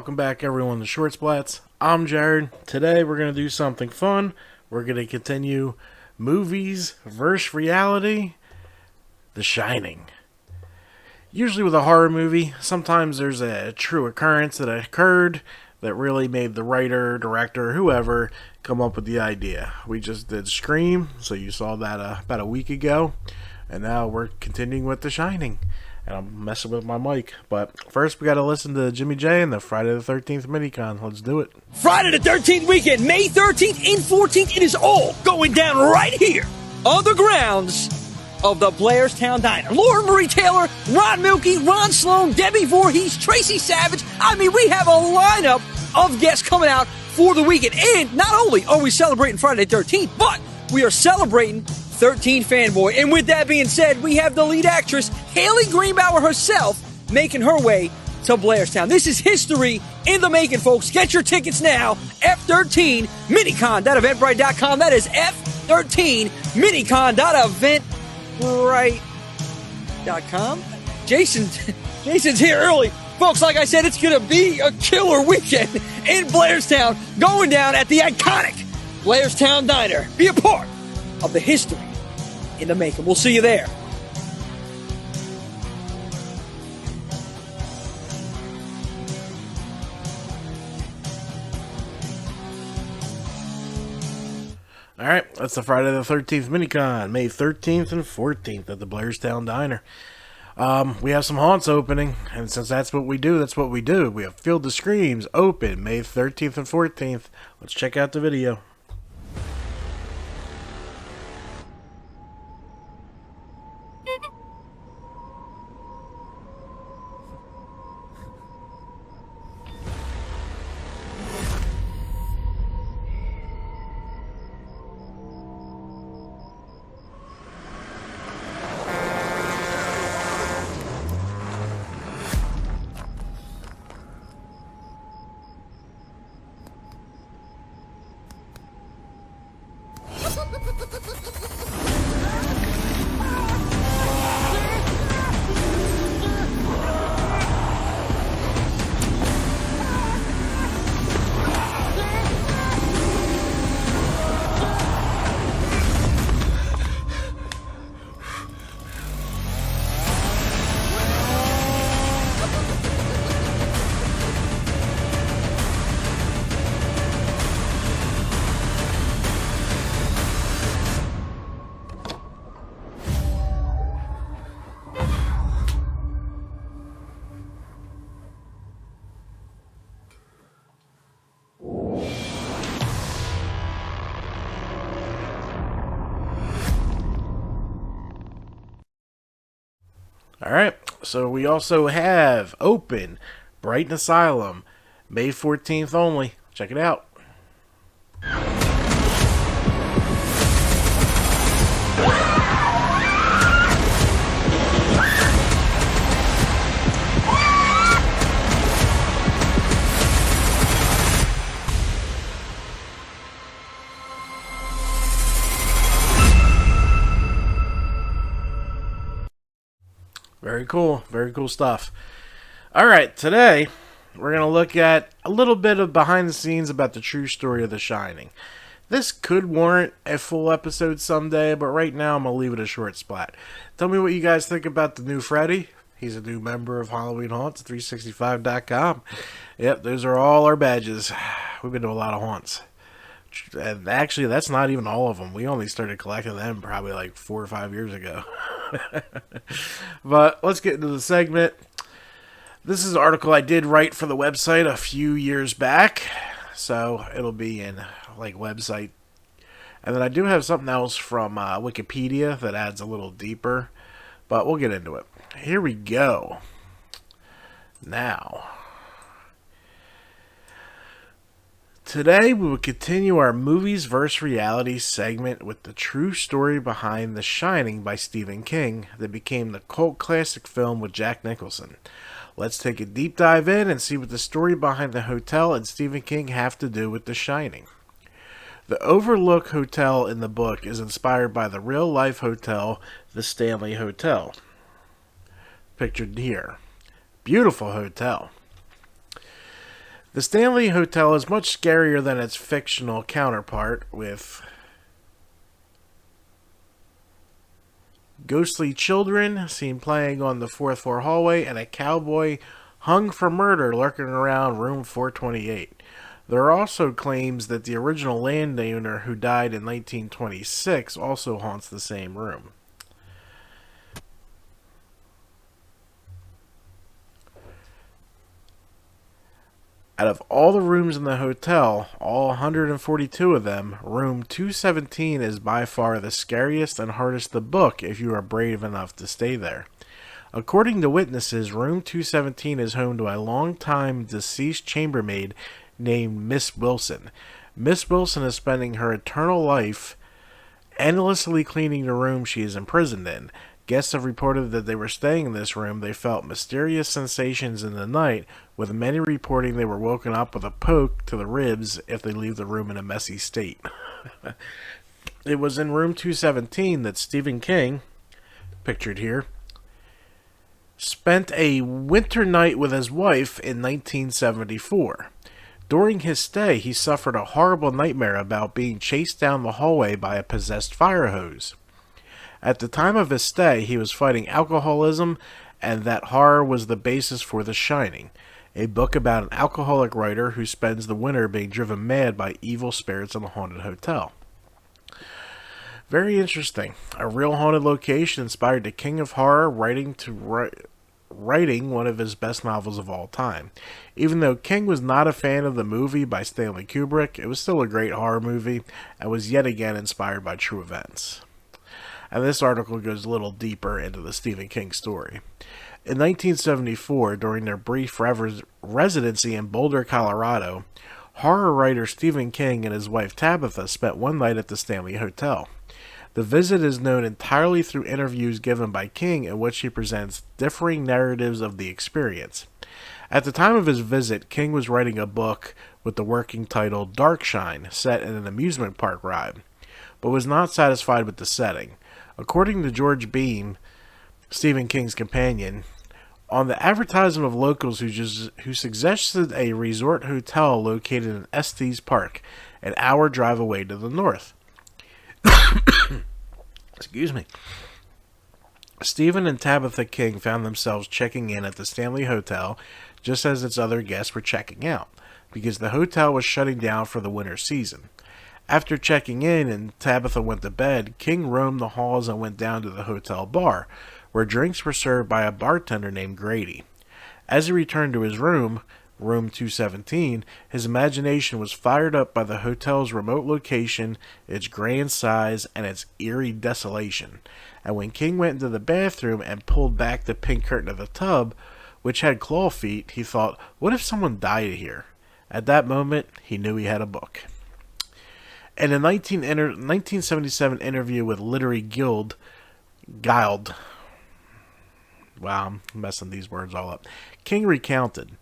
Welcome back, everyone, to Short Splats. I'm Jared. Today we're going to do something fun. We're going to continue movies versus reality, The Shining. Usually with a horror movie, sometimes there's a true occurrence that occurred that really made the writer, director, whoever come up with the idea. We just did Scream, so you saw that about a week ago, and now we're continuing with The Shining. And I'm messing with my mic. But first, we got to listen to Jimmy J and the Friday the 13th minicon. Let's do it. Friday the 13th weekend, May 13th and 14th. It is all going down right here on the grounds of the Blairstown Diner. Lauren Marie Taylor, Ron Milkey, Ron Sloan, Debbie Voorhees, Tracy Savage. I mean, we have a lineup of guests coming out for the weekend. And not only are we celebrating Friday the 13th, but we are celebrating 13 Fanboy. And with that being said, we have the lead actress, Haley Greenbauer herself, making her way to Blairstown. This is history in the making, folks. Get your tickets now. F13 Minicon.eventbrite.com. That is F13 Minicon.eventbrite.com. Jason's here early. Folks, like I said, it's going to be a killer weekend in Blairstown, going down at the iconic Blairstown Diner. Be a part of the history in the making. We'll see you there. Alright, that's the Friday the 13th minicon, May 13th and 14th at the Blairstown Diner. We have some haunts opening, and since that's what we do, that's what we do. We have Field of Screams open May 13th and 14th. Let's check out the video. Alright, so we also have open Brighton Asylum, May 14th only. Check it out. Very cool stuff. Alright, today we're going to look at a little bit of behind the scenes about the true story of The Shining. This could warrant a full episode someday, but right now I'm going to leave it a short splat. Tell me what you guys think about the new Freddy. He's a new member of Halloween Haunts, 365.com. Yep, those are all our badges. We've been to a lot of haunts. And actually, that's not even all of them. We only started collecting them probably like 4 or 5 years ago. But let's get into the segment. This is an article I did write for the website a few years back, so it'll be in like website. And then I do have something else from Wikipedia that adds a little deeper, but we'll get into it. Here we go. Now, today we will continue our movies versus reality segment with the true story behind The Shining by Stephen King that became the cult classic film with Jack Nicholson. Let's take a deep dive in and see what the story behind the hotel and Stephen King have to do with The Shining. The Overlook Hotel in the book is inspired by the real-life hotel, the Stanley Hotel. Pictured here. Beautiful hotel. The Stanley Hotel is much scarier than its fictional counterpart, with ghostly children seen playing on the fourth floor hallway and a cowboy hung for murder lurking around room 428. There are also claims that the original landowner, who died in 1926, also haunts the same room. Out of all the rooms in the hotel, all 142 of them, room 217 is by far the scariest and hardest to book if you are brave enough to stay there. According to witnesses, room 217 is home to a long-time deceased chambermaid named Miss Wilson. Miss Wilson is spending her eternal life endlessly cleaning the room she is imprisoned in. Guests have reported that they were staying in this room. They felt mysterious sensations in the night, with many reporting they were woken up with a poke to the ribs if they leave the room in a messy state. It was in room 217 that Stephen King, pictured here, spent a winter night with his wife in 1974. During his stay, he suffered a horrible nightmare about being chased down the hallway by a possessed fire hose. At the time of his stay, he was fighting alcoholism, and that horror was the basis for The Shining, a book about an alcoholic writer who spends the winter being driven mad by evil spirits in a haunted hotel. Very interesting. A real haunted location inspired the king of horror writing one of his best novels of all time. Even though King was not a fan of the movie by Stanley Kubrick, it was still a great horror movie and was yet again inspired by true events. And this article goes a little deeper into the Stephen King story. In 1974, during their brief residency in Boulder, Colorado, horror writer Stephen King and his wife Tabitha spent one night at the Stanley Hotel. The visit is known entirely through interviews given by King in which he presents differing narratives of the experience. At the time of his visit, King was writing a book with the working title Darkshine, set in an amusement park ride, but was not satisfied with the setting. According to George Beam, Stephen King's companion, on the advertisement of locals who suggested a resort hotel located in Estes Park, an hour drive away to the north. Excuse me. Stephen and Tabitha King found themselves checking in at the Stanley Hotel just as its other guests were checking out, because the hotel was shutting down for the winter season. After checking in and Tabitha went to bed, King roamed the halls and went down to the hotel bar, where drinks were served by a bartender named Grady. As he returned to his room, room 217, his imagination was fired up by the hotel's remote location, its grand size, and its eerie desolation. And when King went into the bathroom and pulled back the pink curtain of the tub, which had claw feet, he thought, what if someone died here? At that moment, he knew he had a book. In a 1977 interview with Literary Guild, wow, I'm messing these words all up, King recounted,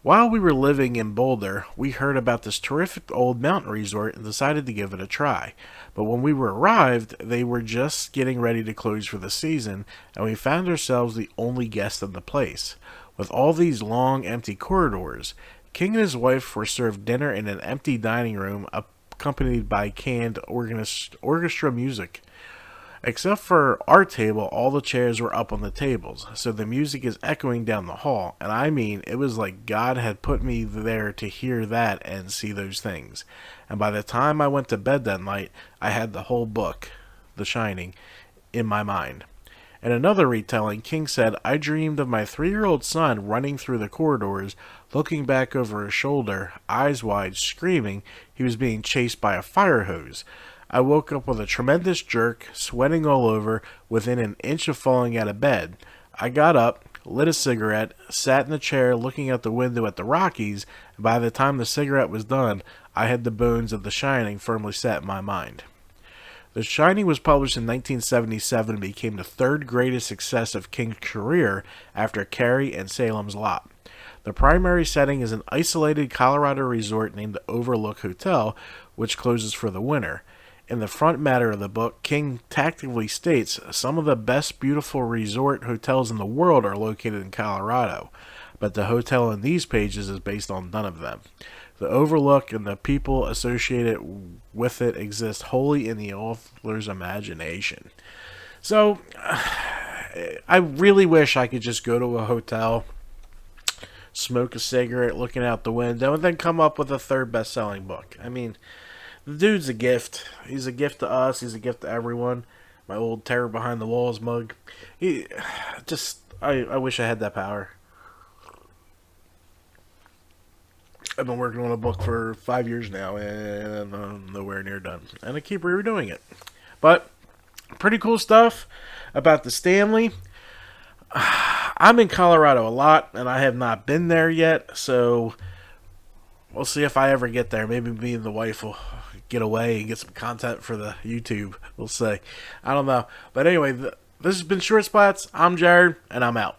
while we were living in Boulder, we heard about this terrific old mountain resort and decided to give it a try. But when we arrived, they were just getting ready to close for the season, and we found ourselves the only guest in the place. With all these long, empty corridors, King and his wife were served dinner in an empty dining room accompanied by canned orchestra music. Except for our table, all the chairs were up on the tables, so the music is echoing down the hall, and I mean, it was like God had put me there to hear that and see those things. And by the time I went to bed that night, I had the whole book, The Shining, in my mind. In another retelling, King said, I dreamed of my 3-year-old son running through the corridors, looking back over his shoulder, eyes wide, screaming he was being chased by a fire hose. I woke up with a tremendous jerk, sweating all over, within an inch of falling out of bed. I got up, lit a cigarette, sat in the chair looking out the window at the Rockies, and by the time the cigarette was done, I had the bones of The Shining firmly set in my mind. The Shining was published in 1977 and became the third greatest success of King's career after Carrie and Salem's Lot. The primary setting is an isolated Colorado resort named the Overlook Hotel, which closes for the winter. In the front matter of the book, King tactfully states some of the best beautiful resort hotels in the world are located in Colorado. but the hotel in these pages is based on none of them. The Overlook and the people associated with it exist wholly in the author's imagination. So, I really wish I could just go to a hotel, smoke a cigarette looking out the window, and then come up with a third best-selling book. I mean, the dude's a gift. He's a gift to us. He's a gift to everyone. My old Terror Behind the Walls mug. I wish I had that power. I've been working on a book for 5 years now, and I'm nowhere near done. And I keep redoing it. But, pretty cool stuff about the Stanley. I'm in Colorado a lot, and I have not been there yet, so we'll see if I ever get there. Maybe me and the wife will get away and get some content for the YouTube. We'll see. I don't know. But anyway, this has been Short Splats. I'm Jared, and I'm out.